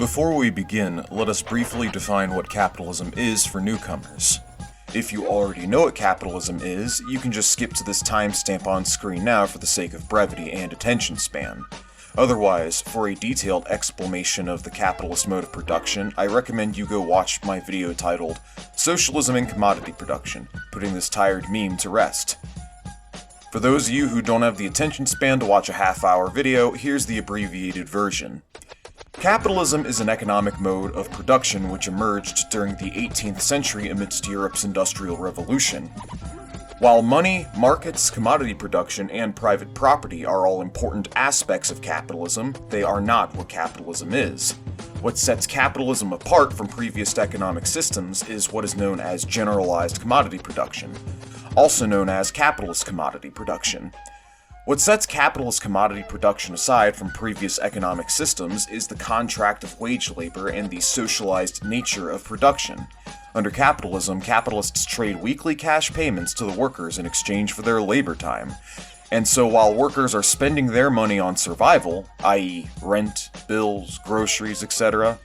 Before we begin, let us briefly define what capitalism is for newcomers. If you already know what capitalism is, you can just skip to this timestamp on screen now for the sake of brevity and attention span. Otherwise, for a detailed explanation of the capitalist mode of production, I recommend you go watch my video titled Socialism in Commodity Production, putting this tired meme to rest. For those of you who don't have the attention span to watch a half-hour video, here's the abbreviated version. Capitalism is an economic mode of production which emerged during the 18th century amidst Europe's Industrial Revolution. While money, markets, commodity production, and private property are all important aspects of capitalism, they are not what capitalism is. What sets capitalism apart from previous economic systems is what is known as generalized commodity production, also known as capitalist commodity production. What sets capitalist commodity production aside from previous economic systems is the contract of wage labor and the socialized nature of production. Under capitalism, capitalists trade weekly cash payments to the workers in exchange for their labor time. And so while workers are spending their money on survival, i.e. rent, bills, groceries, etc.,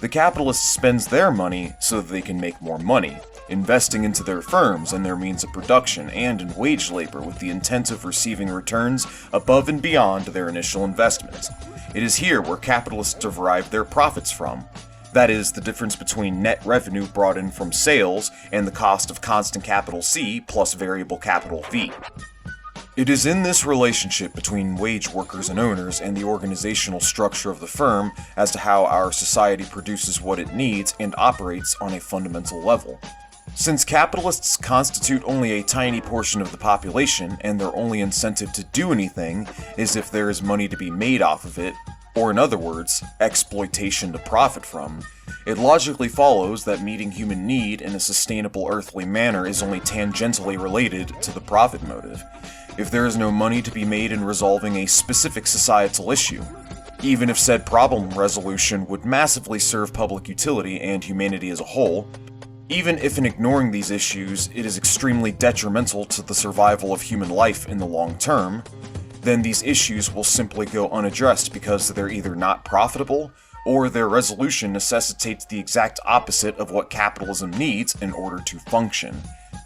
the capitalist spends their money so that they can make more money, investing into their firms and their means of production and in wage labor with the intent of receiving returns above and beyond their initial investment. It is here where capitalists derive their profits from. That is, the difference between net revenue brought in from sales and the cost of constant capital C plus variable capital V. It is in this relationship between wage workers and owners and the organizational structure of the firm as to how our society produces what it needs and operates on a fundamental level. Since capitalists constitute only a tiny portion of the population and their only incentive to do anything is if there is money to be made off of it, or in other words, exploitation to profit from, it logically follows that meeting human need in a sustainable earthly manner is only tangentially related to the profit motive. If there is no money to be made in resolving a specific societal issue, even if said problem resolution would massively serve public utility and humanity as a whole, even if in ignoring these issues it is extremely detrimental to the survival of human life in the long term, then these issues will simply go unaddressed because they're either not profitable or their resolution necessitates the exact opposite of what capitalism needs in order to function.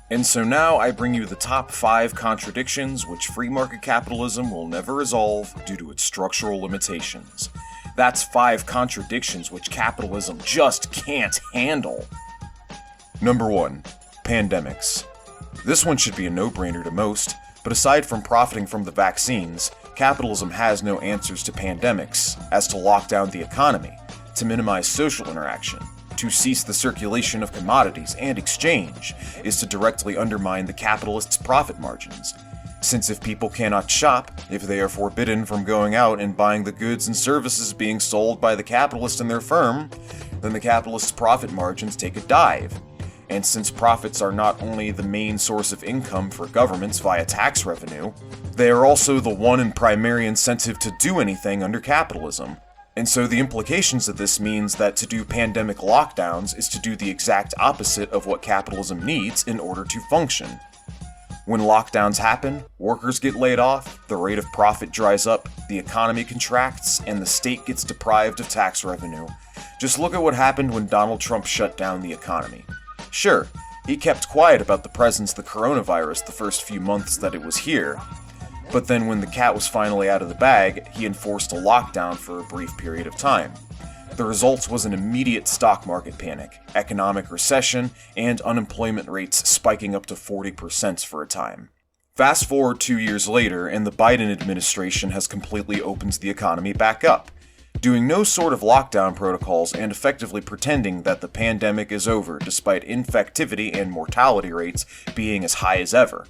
And so now I bring you the top 5 contradictions which free market capitalism will never resolve due to its structural limitations. That's 5 contradictions which capitalism just can't handle. Number 1. Pandemics. This one should be a no-brainer to most, but aside from profiting from the vaccines, capitalism has no answers to pandemics, as to lock down the economy, to minimize social interaction, to cease the circulation of commodities and exchange, is to directly undermine the capitalists' profit margins. Since if people cannot shop, if they are forbidden from going out and buying the goods and services being sold by the capitalist and their firm, then the capitalist's profit margins take a dive. And since profits are not only the main source of income for governments via tax revenue, they are also the one and primary incentive to do anything under capitalism. And so the implications of this means that to do pandemic lockdowns is to do the exact opposite of what capitalism needs in order to function. When lockdowns happen, workers get laid off, the rate of profit dries up, the economy contracts, and the state gets deprived of tax revenue. Just look at what happened when Donald Trump shut down the economy. Sure, he kept quiet about the presence of the coronavirus the first few months that it was here, but then when the cat was finally out of the bag, he enforced a lockdown for a brief period of time. The result was an immediate stock market panic, economic recession, and unemployment rates spiking up to 40% for a time. Fast forward 2 years later, and the Biden administration has completely opened the economy back up, doing no sort of lockdown protocols and effectively pretending that the pandemic is over despite infectivity and mortality rates being as high as ever.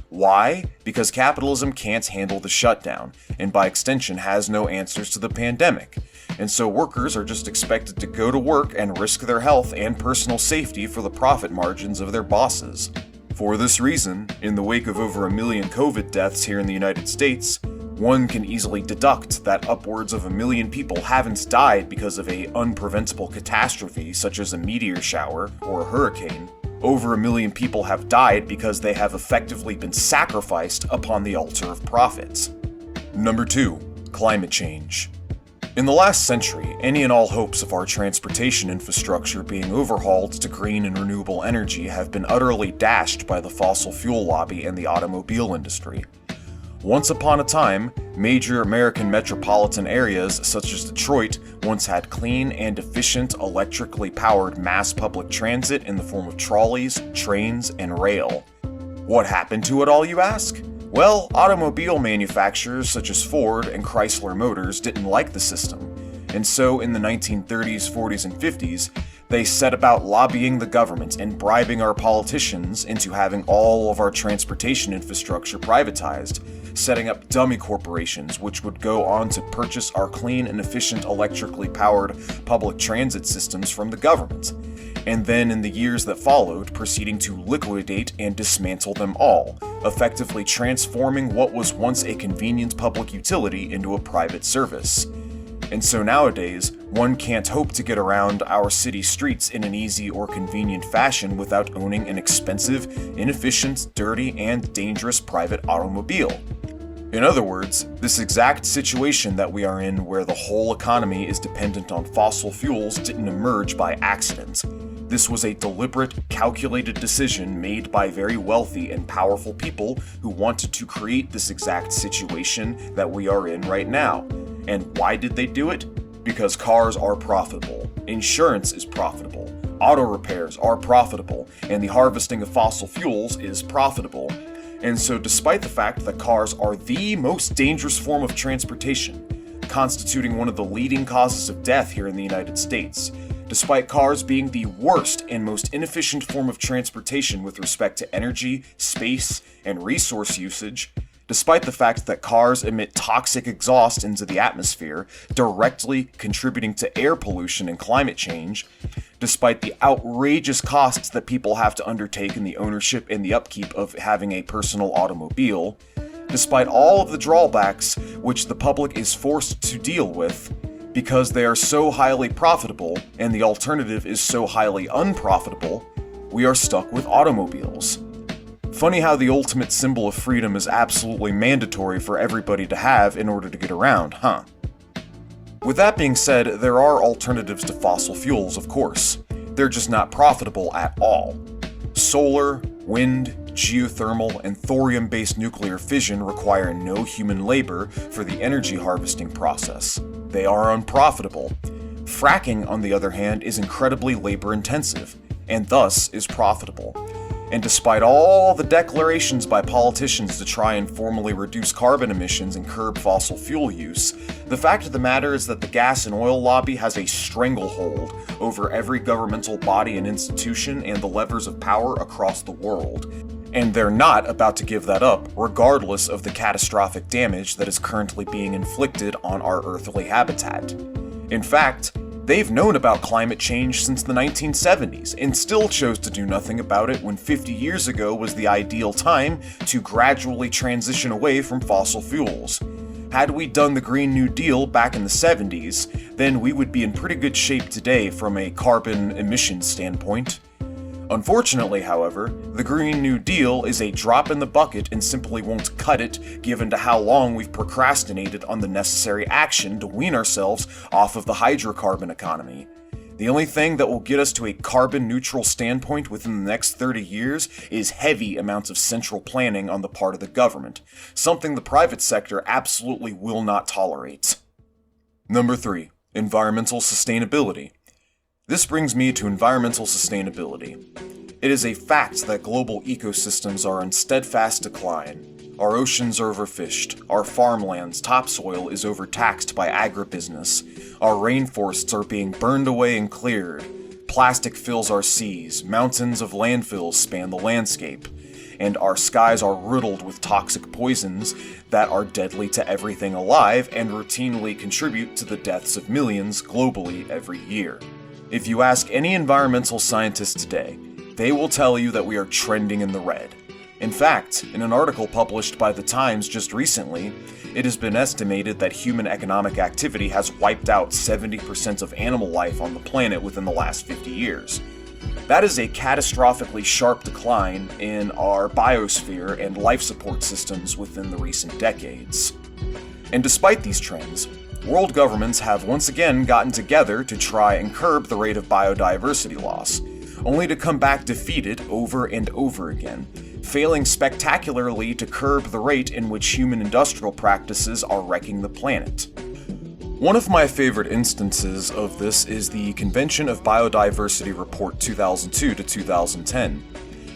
Why? Because capitalism can't handle the shutdown, and by extension has no answers to the pandemic. And so workers are just expected to go to work and risk their health and personal safety for the profit margins of their bosses. For this reason, in the wake of over 1 million COVID deaths here in the United States, one can easily deduct that upwards of 1 million people haven't died because of an unpreventable catastrophe such as a meteor shower or a hurricane. Over 1 million people have died because they have effectively been sacrificed upon the altar of profits. Number 2. Climate change. In the last century, any and all hopes of our transportation infrastructure being overhauled to green and renewable energy have been utterly dashed by the fossil fuel lobby and the automobile industry. Once upon a time, major American metropolitan areas such as Detroit once had clean and efficient electrically powered mass public transit in the form of trolleys, trains, and rail. What happened to it all, you ask? Well, automobile manufacturers such as Ford and Chrysler Motors didn't like the system, and so in the 1930s, 40s, and 50s, they set about lobbying the government and bribing our politicians into having all of our transportation infrastructure privatized, setting up dummy corporations which would go on to purchase our clean and efficient electrically powered public transit systems from the government, and then in the years that followed, proceeding to liquidate and dismantle them all, effectively transforming what was once a convenient public utility into a private service. And so nowadays, one can't hope to get around our city streets in an easy or convenient fashion without owning an expensive, inefficient, dirty, and dangerous private automobile. In other words, this exact situation that we are in where the whole economy is dependent on fossil fuels didn't emerge by accident. This was a deliberate, calculated decision made by very wealthy and powerful people who wanted to create this exact situation that we are in right now. And why did they do it? Because cars are profitable, insurance is profitable, auto repairs are profitable, and the harvesting of fossil fuels is profitable. And so despite the fact that cars are the most dangerous form of transportation, constituting one of the leading causes of death here in the United States, despite cars being the worst and most inefficient form of transportation with respect to energy, space, and resource usage, despite the fact that cars emit toxic exhaust into the atmosphere, directly contributing to air pollution and climate change, despite the outrageous costs that people have to undertake in the ownership and the upkeep of having a personal automobile, despite all of the drawbacks which the public is forced to deal with, because they are so highly profitable and the alternative is so highly unprofitable, we are stuck with automobiles. Funny how the ultimate symbol of freedom is absolutely mandatory for everybody to have in order to get around, huh? With that being said, there are alternatives to fossil fuels, of course. They're just not profitable at all. Solar, wind, geothermal, and thorium-based nuclear fission require no human labor for the energy harvesting process. They are unprofitable. Fracking, on the other hand, is incredibly labor-intensive, and thus is profitable. And despite all the declarations by politicians to try and formally reduce carbon emissions and curb fossil fuel use, the fact of the matter is that the gas and oil lobby has a stranglehold over every governmental body and institution and the levers of power across the world. And they're not about to give that up, regardless of the catastrophic damage that is currently being inflicted on our earthly habitat. In fact, they've known about climate change since the 1970s and still chose to do nothing about it when 50 years ago was the ideal time to gradually transition away from fossil fuels. Had we done the Green New Deal back in the 70s, then we would be in pretty good shape today from a carbon emissions standpoint. Unfortunately, however, the Green New Deal is a drop in the bucket and simply won't cut it given to how long we've procrastinated on the necessary action to wean ourselves off of the hydrocarbon economy. The only thing that will get us to a carbon-neutral standpoint within the next 30 years is heavy amounts of central planning on the part of the government, something the private sector absolutely will not tolerate. Number 3. Environmental sustainability. This brings me to environmental sustainability. It is a fact that global ecosystems are in steadfast decline. Our oceans are overfished, our farmlands' topsoil is overtaxed by agribusiness, our rainforests are being burned away and cleared, plastic fills our seas, mountains of landfills span the landscape, and our skies are riddled with toxic poisons that are deadly to everything alive and routinely contribute to the deaths of millions globally every year. If you ask any environmental scientist today, they will tell you that we are trending in the red. In fact, in an article published by The Times just recently, it has been estimated that human economic activity has wiped out 70% of animal life on the planet within the last 50 years. That is a catastrophically sharp decline in our biosphere and life support systems within the recent decades. And despite these trends, world governments have once again gotten together to try and curb the rate of biodiversity loss, only to come back defeated over and over again, failing spectacularly to curb the rate in which human industrial practices are wrecking the planet. One of my favorite instances of this is the Convention of Biodiversity Report 2002 to 2010.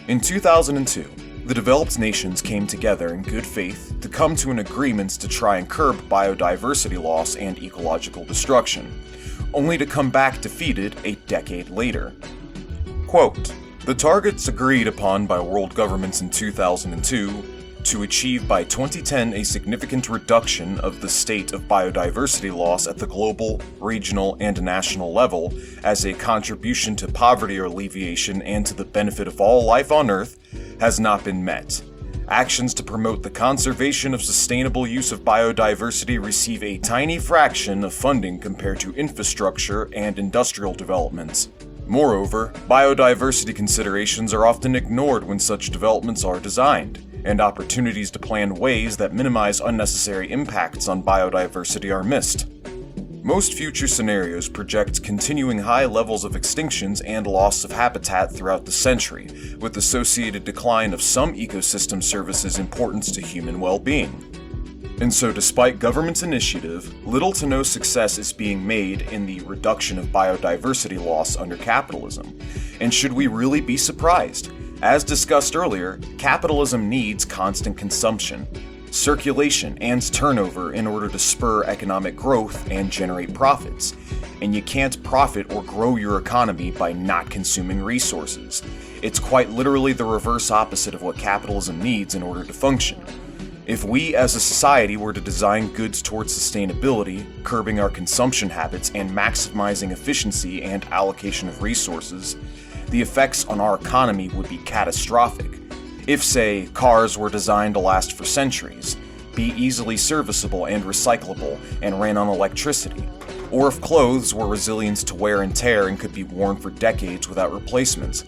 In 2002, the developed nations came together in good faith to come to an agreement to try and curb biodiversity loss and ecological destruction, only to come back defeated a decade later. Quote, "The targets agreed upon by world governments in 2002 to achieve by 2010 a significant reduction of the state of biodiversity loss at the global, regional, and national level as a contribution to poverty alleviation and to the benefit of all life on Earth has not been met. Actions to promote the conservation of sustainable use of biodiversity receive a tiny fraction of funding compared to infrastructure and industrial developments. Moreover, biodiversity considerations are often ignored when such developments are designed, and opportunities to plan ways that minimize unnecessary impacts on biodiversity are missed. Most future scenarios project continuing high levels of extinctions and loss of habitat throughout the century, with associated decline of some ecosystem services' importance to human well-being. And so despite government's initiative, little to no success is being made in the reduction of biodiversity loss under capitalism. And should we really be surprised? As discussed earlier, capitalism needs constant consumption, circulation, and turnover in order to spur economic growth and generate profits. And you can't profit or grow your economy by not consuming resources. It's quite literally the reverse opposite of what capitalism needs in order to function. If we as a society were to design goods towards sustainability, curbing our consumption habits, and maximizing efficiency and allocation of resources, the effects on our economy would be catastrophic. If, say, cars were designed to last for centuries, be easily serviceable and recyclable, and ran on electricity, or if clothes were resilient to wear and tear and could be worn for decades without replacements,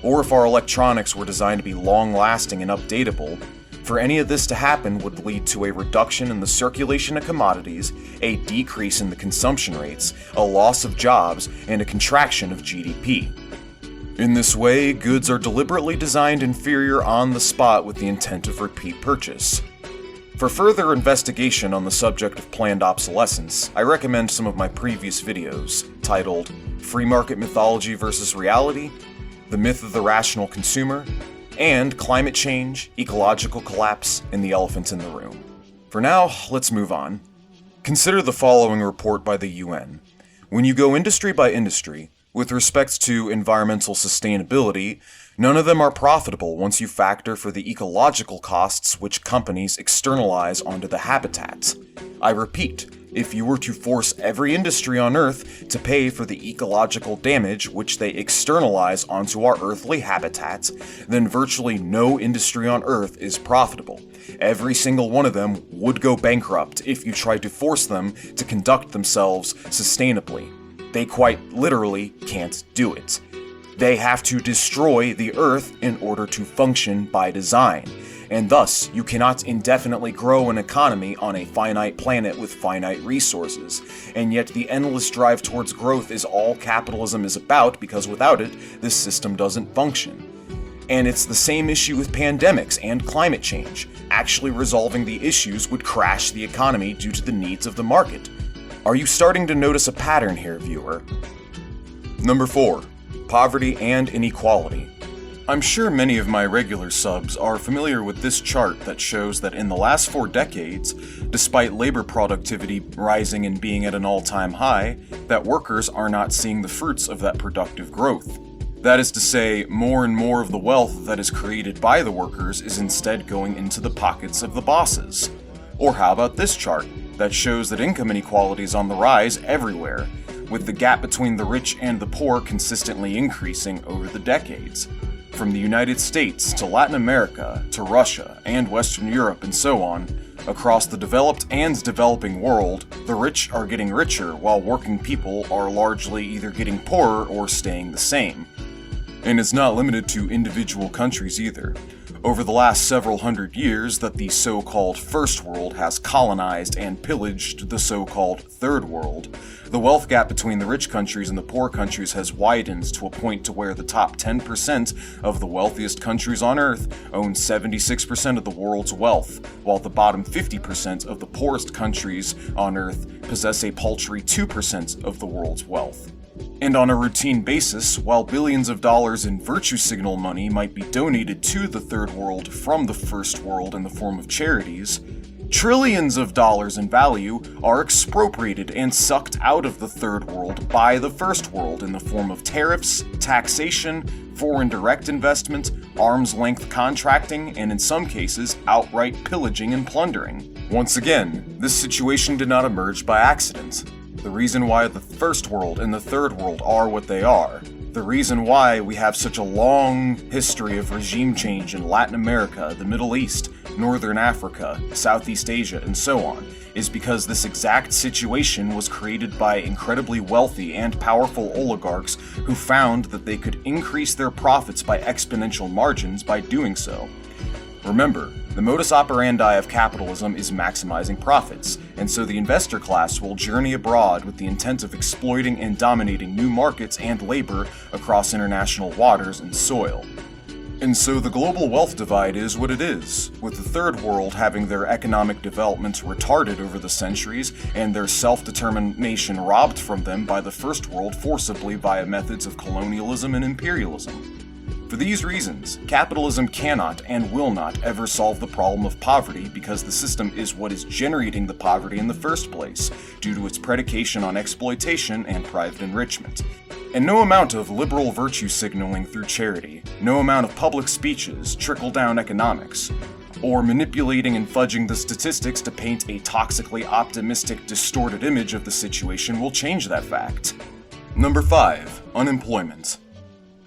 or if our electronics were designed to be long-lasting and updatable, for any of this to happen would lead to a reduction in the circulation of commodities, a decrease in the consumption rates, a loss of jobs, and a contraction of GDP. In this way, goods are deliberately designed inferior on the spot with the intent of repeat purchase. For further investigation on the subject of planned obsolescence, I recommend some of my previous videos, titled Free Market Mythology vs. Reality, The Myth of the Rational Consumer, and Climate Change, Ecological Collapse, and the Elephant in the Room. For now, let's move on. Consider the following report by the UN. When you go industry by industry, with respect to environmental sustainability, none of them are profitable once you factor for the ecological costs which companies externalize onto the habitats. I repeat, if you were to force every industry on Earth to pay for the ecological damage which they externalize onto our earthly habitats, then virtually no industry on Earth is profitable. Every single one of them would go bankrupt if you tried to force them to conduct themselves sustainably. They quite literally can't do it. They have to destroy the Earth in order to function by design, and thus you cannot indefinitely grow an economy on a finite planet with finite resources, and yet the endless drive towards growth is all capitalism is about, because without it, this system doesn't function. And it's the same issue with pandemics and climate change. Actually resolving the issues would crash the economy due to the needs of the market. Are you starting to notice a pattern here, viewer? Number 4. Poverty and inequality. I'm sure many of my regular subs are familiar with this chart that shows that in the last 4 decades, despite labor productivity rising and being at an all-time high, that workers are not seeing the fruits of that productive growth. That is to say, more and more of the wealth that is created by the workers is instead going into the pockets of the bosses. Or how about this chart that shows that income inequality is on the rise everywhere, with the gap between the rich and the poor consistently increasing over the decades. From the United States to Latin America to Russia and Western Europe and so on, across the developed and developing world, the rich are getting richer while working people are largely either getting poorer or staying the same. And it's not limited to individual countries either. Over the last several hundred years that the so-called First World has colonized and pillaged the so-called Third World, the wealth gap between the rich countries and the poor countries has widened to a point to where the top 10% of the wealthiest countries on Earth own 76% of the world's wealth, while the bottom 50% of the poorest countries on Earth possess a paltry 2% of the world's wealth. And on a routine basis, while billions of dollars in virtue signal money might be donated to the Third World from the First World in the form of charities, trillions of dollars in value are expropriated and sucked out of the Third World by the First World in the form of tariffs, taxation, foreign direct investment, arm's-length contracting, and in some cases, outright pillaging and plundering. Once again, this situation did not emerge by accident. The reason why the First World and the Third World are what they are, the reason why we have such a long history of regime change in Latin America, the Middle East, Northern Africa, Southeast Asia, and so on, is because this exact situation was created by incredibly wealthy and powerful oligarchs who found that they could increase their profits by exponential margins by doing so. Remember, the modus operandi of capitalism is maximizing profits, and so the investor class will journey abroad with the intent of exploiting and dominating new markets and labor across international waters and soil. And so the global wealth divide is what it is, with the Third World having their economic development retarded over the centuries and their self-determination robbed from them by the First World forcibly via methods of colonialism and imperialism. For these reasons, capitalism cannot and will not ever solve the problem of poverty because the system is what is generating the poverty in the first place, due to its predication on exploitation and private enrichment. And no amount of liberal virtue signaling through charity, no amount of public speeches, trickle-down economics, or manipulating and fudging the statistics to paint a toxically optimistic, distorted image of the situation will change that fact. Number 5. Unemployment.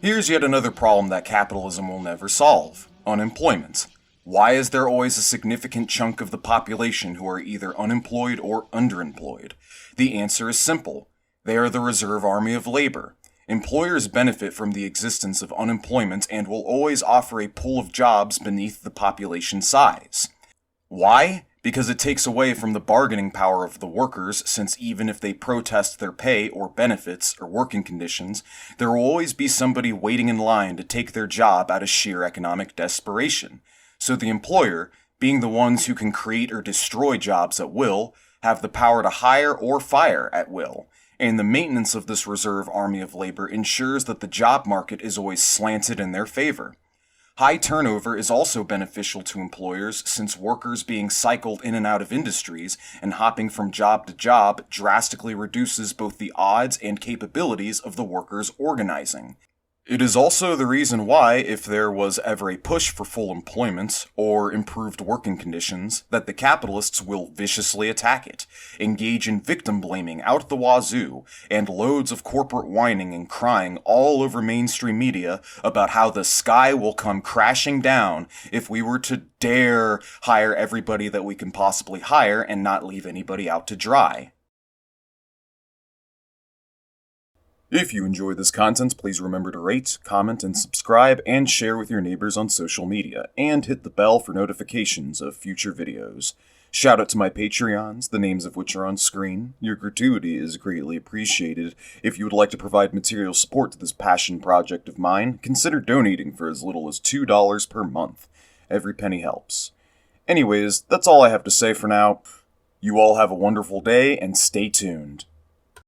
Here's yet another problem that capitalism will never solve: unemployment. Why is there always a significant chunk of the population who are either unemployed or underemployed? The answer is simple. They are the reserve army of labor. Employers benefit from the existence of unemployment and will always offer a pool of jobs beneath the population size. Why? Because it takes away from the bargaining power of the workers, since even if they protest their pay or benefits or working conditions, there will always be somebody waiting in line to take their job out of sheer economic desperation. So the employer, being the ones who can create or destroy jobs at will, have the power to hire or fire at will. And the maintenance of this reserve army of labor ensures that the job market is always slanted in their favor. High turnover is also beneficial to employers, since workers being cycled in and out of industries and hopping from job to job drastically reduces both the odds and capabilities of the workers organizing. It is also the reason why, if there was ever a push for full employment or improved working conditions, that the capitalists will viciously attack it, engage in victim blaming out the wazoo, and loads of corporate whining and crying all over mainstream media about how the sky will come crashing down if we were to dare hire everybody that we can possibly hire and not leave anybody out to dry. If you enjoy this content, please remember to rate, comment, and subscribe, and share with your neighbors on social media, and hit the bell for notifications of future videos. Shout out to my Patreons, the names of which are on screen. Your gratuity is greatly appreciated. If you would like to provide material support to this passion project of mine, consider donating for as little as $2 per month. Every penny helps. Anyways, that's all I have to say for now. You all have a wonderful day, and stay tuned.